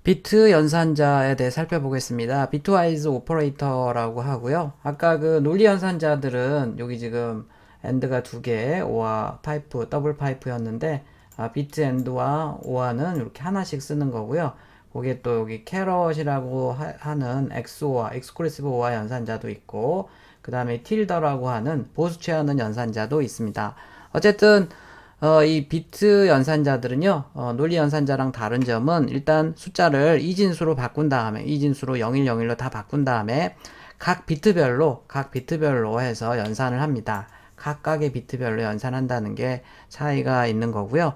비트 연산자에 대해 살펴보겠습니다. 비트와이즈 오퍼레이터라고 하고요. 아까 그 논리 연산자들은 여기 지금 엔드가 두 개, 오와 파이프, 더블 파이프였는데 비트 엔드와 오와는 이렇게 하나씩 쓰는 거고요. 거기에 또 여기 캐럿이라고 하는 엑스오와 익스클루시브 오와 연산자도 있고, 그 다음에 틸더라고 하는 보수 취하는 연산자도 있습니다. 어쨌든 이 비트 연산자들은요, 논리 연산자랑 다른 점은 일단 숫자를 이진수로 바꾼 다음에, 이진수로 0101로 다 바꾼 다음에 각 비트별로 해서 연산을 합니다. 각각의 비트별로 연산한다는 게 차이가 있는 거고요.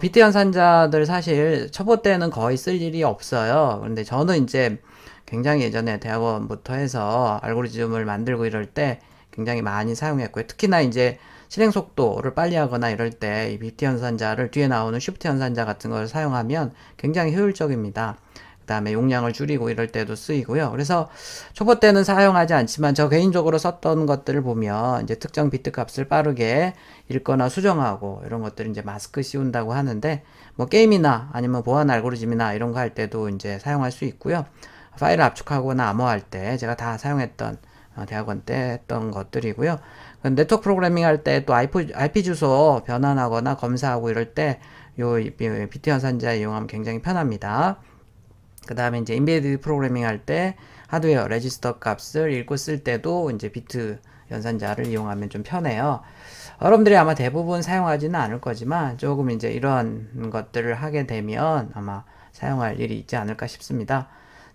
비트 연산자들 사실 초보 때는 거의 쓸 일이 없어요. 그런데 저는 이제 굉장히 예전에 대학원부터 해서 알고리즘을 만들고 이럴 때 굉장히 많이 사용했고요. 특히나 이제 실행 속도를 빨리 하거나 이럴 때 이 비트 연산자를 뒤에 나오는 쉬프트 연산자 같은 걸 사용하면 굉장히 효율적입니다. 그 다음에 용량을 줄이고 이럴 때도 쓰이고요. 그래서 초보 때는 사용하지 않지만 저 개인적으로 썼던 것들을 보면 이제 특정 비트 값을 빠르게 읽거나 수정하고 이런 것들을 이제 마스크 씌운다고 하는데, 뭐 게임이나 아니면 보안 알고리즘이나 이런 거 할 때도 이제 사용할 수 있고요. 파일을 압축하거나 암호할 때 제가 다 사용했던 대학원 때 했던 것들이고요. 네트워크 프로그래밍 할 때 또 IP 주소 변환하거나 검사하고 이럴 때 요 비트 연산자 이용하면 굉장히 편합니다. 그 다음에 이제 인베디드 프로그래밍 할 때 하드웨어 레지스터 값을 읽고 쓸 때도 이제 비트 연산자를 이용하면 좀 편해요. 여러분들이 아마 대부분 사용하지는 않을 거지만 조금 이제 이런 것들을 하게 되면 아마 사용할 일이 있지 않을까 싶습니다.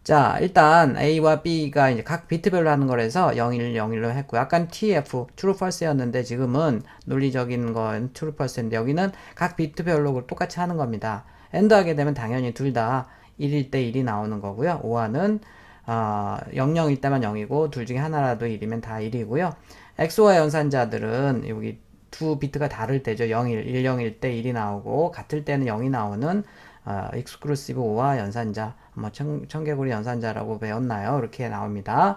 자, 일단 A와 B가 이제 각 비트별로 하는 거라서 01, 01로 했고, 약간 TF, True False였는데 지금은 논리적인 건 True False인데 여기는 각 비트별로 똑같이 하는 겁니다. AND 하게 되면 당연히 둘 다 1일 때 1이 나오는 거고요. OR은 00일 때만 0이고 둘 중에 하나라도 1이면 다 1이고요. XOR 연산자들은 여기 두 비트가 다를 때죠. 01, 10일 때 1이 나오고 같을 때는 0이 나오는 익스클루시브 오와 연산자, 뭐 청개구리 연산자라고 배웠나요? 이렇게 나옵니다.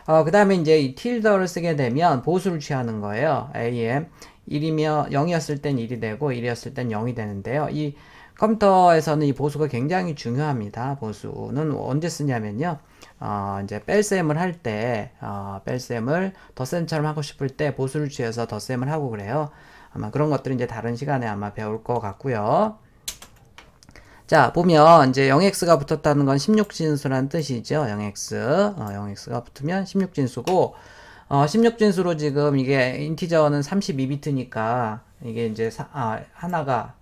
그 다음에 이제 이 틸더를 쓰게 되면 보수를 취하는 거예요. AM 1이면 0이었을 땐 1이 되고 1이었을 땐 0이 되는데요. 이 컴퓨터에서는 이 보수가 굉장히 중요합니다. 보수는 언제 쓰냐면요. 이제 뺄셈을 할 때, 뺄셈을 덧셈처럼 하고 싶을 때 보수를 취해서 덧셈을 하고 그래요. 아마 그런 것들은 이제 다른 시간에 아마 배울 것 같고요. 자, 보면 이제 0x가 붙었다는 건 16진수란 뜻이죠. 0x. 0x가 붙으면 16진수고, 16진수로 지금 이게 인티저는 32비트니까 이게 이제 하나가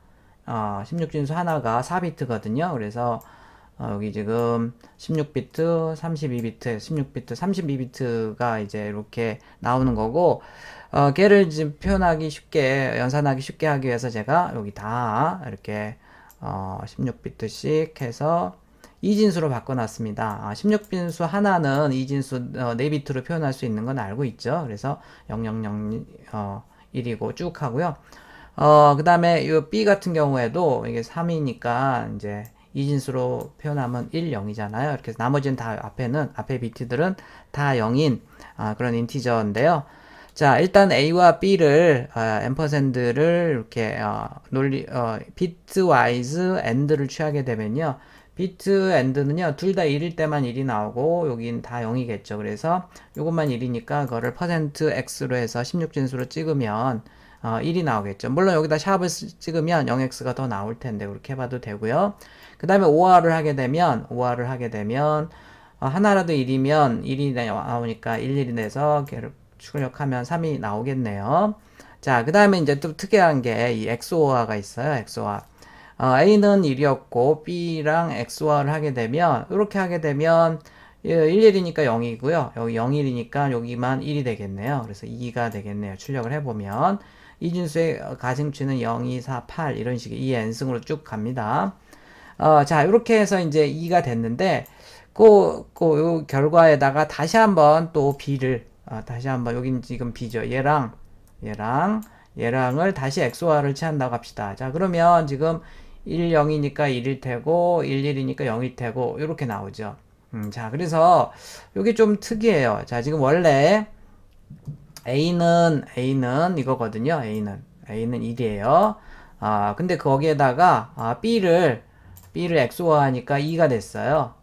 16진수 하나가 4비트거든요. 그래서 여기 지금 16비트, 32비트, 16비트, 32비트가 이제 이렇게 나오는 거고, 걔를 지금 표현하기 쉽게, 연산하기 쉽게 하기 위해서 제가 여기 다 이렇게 16비트씩 해서 2진수로 바꿔놨습니다. 16진수 하나는 2진수 4비트로 표현할 수 있는 건 알고 있죠. 그래서 0001이고 쭉 하고요. 그 다음에 이 B 같은 경우에도 이게 3이니까 이제 2진수로 표현하면 1, 0이잖아요. 이렇게 해서 나머지는 다 앞에 비트들은 다 0인 그런 인티저인데요. 자, 일단 A와 B를 앰퍼샌드를 이렇게 비트와이즈 AND를 취하게 되면요. 비트 AND는요. 둘 다 1일 때만 1이 나오고 여긴 다 0이겠죠. 그래서 요것만 1이니까 그거를 %x로 해서 16진수로 찍으면 1이 나오겠죠. 물론 여기다 샵을 찍으면 0x가 더 나올 텐데 그렇게 해봐도 되고요. 그 다음에 OR을 하게 되면 하나라도 1이면 1이 나오니까 11이 돼서 걔를 출력하면 3이 나오겠네요. 자, 그 다음에 이제 또 특이한 게 이 XOR가 있어요. XOR. A는 1이었고 B랑 XOR를 하게 되면 이렇게 하게 되면 11이니까 0이고요. 여기 01이니까 여기만 1이 되겠네요. 그래서 2가 되겠네요. 출력을 해보면 이진수의 가중치는 0, 2, 4, 8 이런 식의 2의 n승으로 쭉 갑니다. 자, 이렇게 해서 이제 2가 됐는데 요 결과에다가 다시 한번 또 B를 다시 한번 여긴 지금 B죠. 얘랑을 다시 XOR을 취한다고 합시다. 자, 그러면 지금 1, 0이니까 1일 테고 1, 1이니까 0일 테고 이렇게 나오죠. 자, 그래서 이게 좀 특이해요. 자, 지금 원래 A는 이거거든요. A는 1이에요. 근데 거기에다가 B를 b를 XOR하니까 2가 됐어요.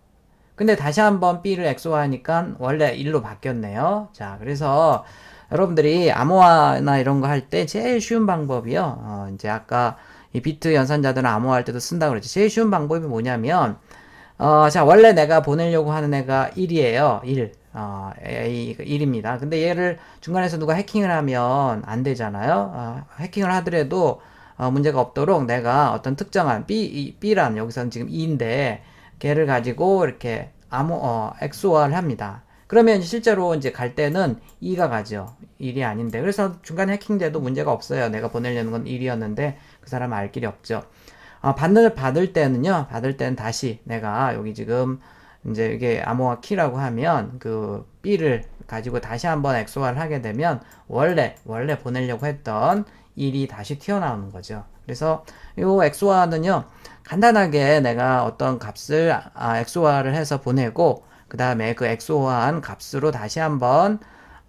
근데 다시 한번 b를 XOR하니까 원래 1로 바뀌었네요. 자, 그래서 여러분들이 암호화나 이런 거 할 때 제일 쉬운 방법이요. 이제 아까 이 비트 연산자들은 암호화할 때도 쓴다고 그랬죠. 제일 쉬운 방법이 뭐냐면, 자, 원래 내가 보내려고 하는 애가 1이에요. 1. A 1입니다. 근데 얘를 중간에서 누가 해킹을 하면 안 되잖아요. 해킹을 하더라도 문제가 없도록 내가 어떤 특정한 B란 여기서는 지금 2인데 걔를 가지고 이렇게 XOR를 합니다. 그러면 실제로 이제 갈 때는 2가 가죠. 1이 아닌데. 그래서 중간에 해킹돼도 문제가 없어요. 내가 보내려는 건 1이었는데 그 사람은 알 길이 없죠. 받을 때는 다시 내가 여기 지금 이제 이게 암호화 키라고 하면 그 B를 가지고 다시 한번 XOR를 하게 되면 원래 보내려고 했던 1이 다시 튀어나오는 거죠. 그래서 이 XOR는요, 간단하게 내가 어떤 값을 XOR를 해서 보내고 그 다음에 그 XOR한 값으로 다시 한번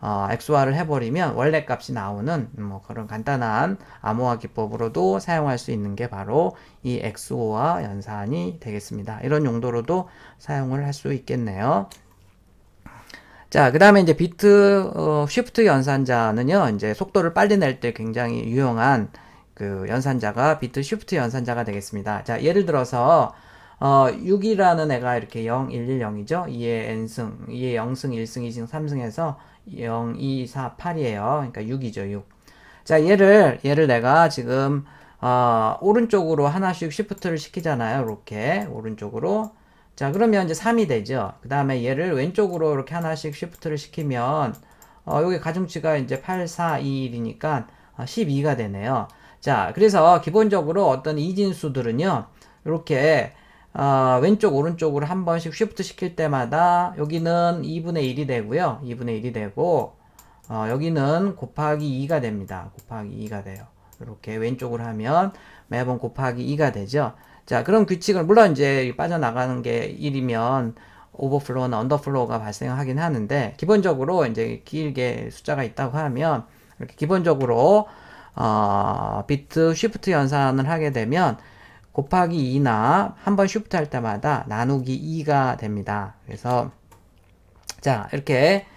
XOR를 해버리면 원래 값이 나오는 뭐 그런 간단한 암호화 기법으로도 사용할 수 있는 게 바로 이 XOR 연산이 되겠습니다. 이런 용도로도 사용을 할 수 있겠네요. 자, 그 다음에 이제 비트 쉬프트 연산자는요, 이제 속도를 빨리 낼 때 굉장히 유용한 그 연산자가 비트 쉬프트 연산자가 되겠습니다. 자, 예를 들어서 6이라는 애가 이렇게 0, 1, 1, 0이죠. 2의 n승, 2의 0승, 1승, 2승, 3승 해서 0, 2, 4, 8이에요. 그러니까 6이죠, 6. 자, 얘를 내가 지금 오른쪽으로 하나씩 쉬프트를 시키잖아요. 이렇게 오른쪽으로. 자, 그러면 이제 3이 되죠. 그 다음에 얘를 왼쪽으로 이렇게 하나씩 쉬프트를 시키면 여기 가중치가 이제 8, 4, 2, 1이니까 12가 되네요. 자, 그래서 기본적으로 어떤 이진수들은요, 이렇게 왼쪽 오른쪽으로 한 번씩 쉬프트 시킬 때마다 여기는 2분의 1이 되고요. 2분의 1이 되고 여기는 곱하기 2가 됩니다. 곱하기 2가 돼요. 이렇게 왼쪽으로 하면 매번 곱하기 2가 되죠. 자, 그럼 규칙을 물론 이제 빠져나가는 게 1이면 오버플로우나 언더플로우가 발생하긴 하는데 기본적으로 이제 길게 숫자가 있다고 하면 이렇게 기본적으로 비트 쉬프트 연산을 하게 되면 곱하기 2나 한번 쉬프트 할 때마다 나누기 2가 됩니다. 그래서 자, 이렇게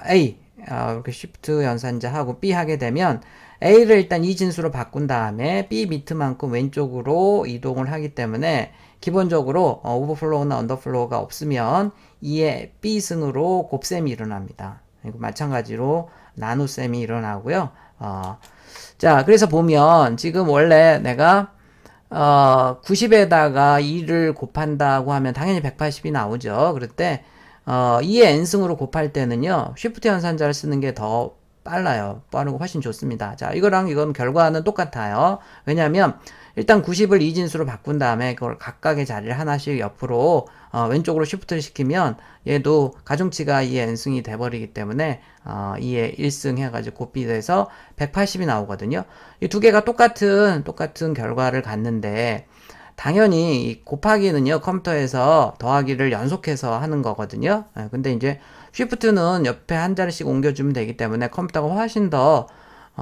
A 이렇게 쉬프트 연산자 하고 B 하게 되면 A를 일단 이진수로 바꾼 다음에 B 비트만큼 왼쪽으로 이동을 하기 때문에 기본적으로 오버플로우나 언더플로우가 없으면 2의 B승으로 곱셈이 일어납니다. 그리고 마찬가지로 나눗셈이 일어나고요. 자, 그래서 보면 지금 원래 내가 90에다가 2를 곱한다고 하면 당연히 180이 나오죠. 그럴 때 2의 n승으로 곱할 때는요, 쉬프트 연산자를 쓰는 게 더 빨라요. 빠르고 훨씬 좋습니다. 자, 이거랑 이건 결과는 똑같아요. 왜냐면 일단 90을 이진수로 바꾼 다음에 그걸 각각의 자리를 하나씩 옆으로 왼쪽으로 쉬프트를 시키면 얘도 가중치가 2의 n승이 돼버리기 때문에 2의 1승 해가지고 곱비돼서 180이 나오거든요. 이 두 개가 똑같은 결과를 갖는데 당연히 이 곱하기는요, 컴퓨터에서 더하기를 연속해서 하는 거거든요. 근데 이제 쉬프트는 옆에 한 자리씩 옮겨주면 되기 때문에 컴퓨터가 훨씬 더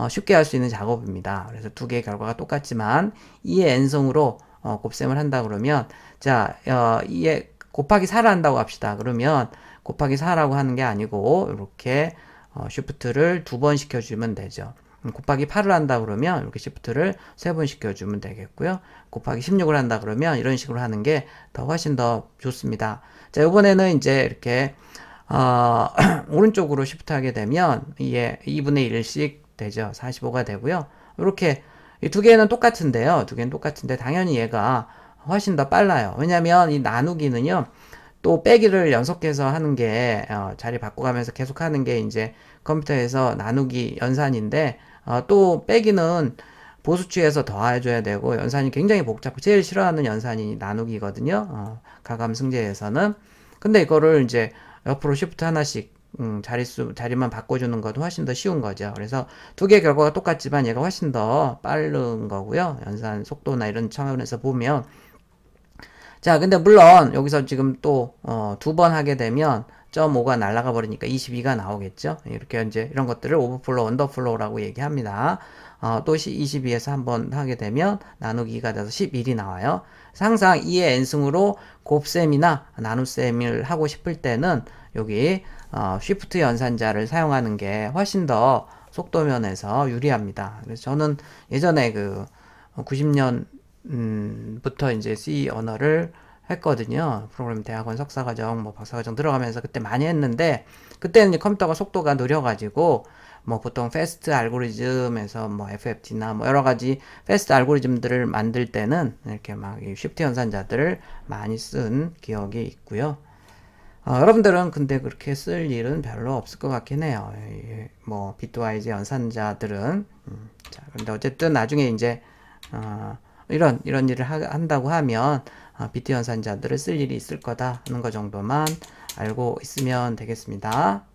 쉽게 할 수 있는 작업입니다. 그래서 두 개의 결과가 똑같지만 2의 n승으로 곱셈을 한다 그러면 자, 2의 곱하기 4를 한다고 합시다. 그러면 곱하기 4라고 하는 게 아니고 이렇게 쉬프트를 2번 시켜주면 되죠. 곱하기 8을 한다 그러면 이렇게 쉬프트를 3번 시켜주면 되겠고요. 곱하기 16을 한다 그러면 이런 식으로 하는 게 더 훨씬 더 좋습니다. 자, 이번에는 이제 이렇게 오른쪽으로 쉬프트 하게 되면 이게 2분의 1씩 되죠. 45가 되고요. 이렇게 이 두 개는 똑같은데요. 두 개는 똑같은데 당연히 얘가 훨씬 더 빨라요. 왜냐면 이 나누기는요, 또 빼기를 연속해서 하는 게 자리 바꿔가면서 계속 하는 게 이제 컴퓨터에서 나누기 연산인데 또 빼기는 보수치에서 더해줘야 되고 연산이 굉장히 복잡해. 제일 싫어하는 연산이 나누기거든요. 가감승제에서는. 근데 이거를 이제 옆으로 쉬프트 하나씩 자리만 바꿔주는 것도 훨씬 더 쉬운 거죠. 그래서 두 개의 결과가 똑같지만 얘가 훨씬 더 빠른 거고요. 연산 속도나 이런 차원에서 보면. 자, 근데 물론 여기서 지금 또 두 번 하게 되면 0.5가 날아가 버리니까 22가 나오겠죠. 이렇게 이제 이런 것들을 오버플로우, 언더플로우라고 얘기합니다. 또 22에서 한번 하게 되면 나누기가 돼서 11이 나와요. 항상 2의 n승으로 곱셈이나 나눗셈을 하고 싶을 때는 여기 쉬프트 연산자를 사용하는 게 훨씬 더 속도 면에서 유리합니다. 그래서 저는 예전에 그 90년 부터 이제 C 언어를 했거든요. 프로그래밍 대학원 석사과정, 뭐 박사과정 들어가면서 그때 많이 했는데, 그때는 이제 컴퓨터가 속도가 느려가지고, 뭐 보통 패스트 알고리즘에서 뭐 FFT나 뭐 여러 가지 패스트 알고리즘들을 만들 때는 이렇게 막 이 쉬프트 연산자들을 많이 쓴 기억이 있고요. 여러분들은 근데 그렇게 쓸 일은 별로 없을 것 같긴 해요. 뭐 비트와이즈 연산자들은 자, 근데 어쨌든 나중에 이제 이런 일을 한다고 하면 비트 연산자들을 쓸 일이 있을 거다 하는 거 정도만 알고 있으면 되겠습니다.